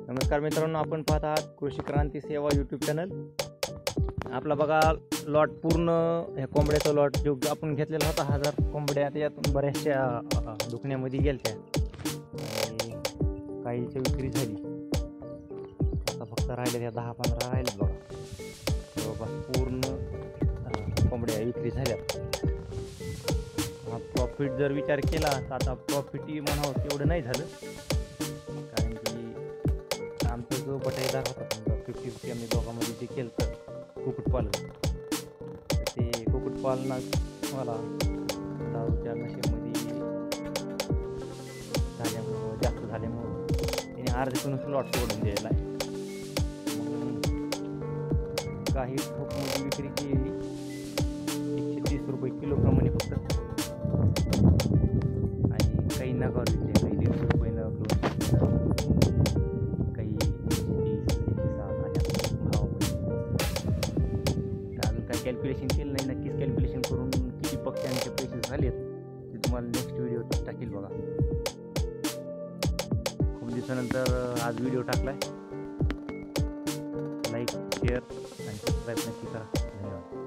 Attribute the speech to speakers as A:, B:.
A: नमस्कार मित्रांनो, आपण पाहत आहात कृषी क्रांती सेवा यूट्यूब चॅनल. आपला बघा लॉट पूर्ण ह्या कोंबड्याचा लॉट जो आपण घेतलेला होता 1000 कोंबड्या, त्याच्यातून बऱ्याचशा दुखण्यामध्ये गेल्या आणि काहीची विक्री झाली. आता फक्त राहिले त्या 10-15 राहिलेत बघा. जवळपास पूर्ण कोंबड्या विक्री झाल्या. प्रॉफिट जर विचार केला तर आता प्रॉफिटही म्हणावं तेवढं नाही झालं, कारण की आमचा जो बटाईदार होता समजा 50-50 आम्ही दोघांमध्ये जे केलं तर कुक्कुटपालन, तर ते कुक्कुटपालनात मला दारूच्या नशेमध्ये जास्त झाल्यामुळं त्याने अर्ध्यातूनच लॉट सोडून द्यायला आहे. म्हणून काही ठोकमध्ये विक्री केली 130 रुपये किलोप्रमाणे फक्त, आणि काही नगावर विकले, काही 150 रुपये नग, 200 काही 30-60 अशा भावामध्ये. अजून काही कॅल्क्युलेशन केलं नाही, नक्कीच कॅल्क्युलेशन करून किती पक्ष्यांचे पैसे झालेत ते तुम्हाला नेक्स्ट व्हिडिओ टाकेल बघा. खूप दिवसानंतर आज व्हिडिओ टाकला आहे. लाईक, शेअर आणि सबस्क्राईब नक्की करा. धन्यवाद.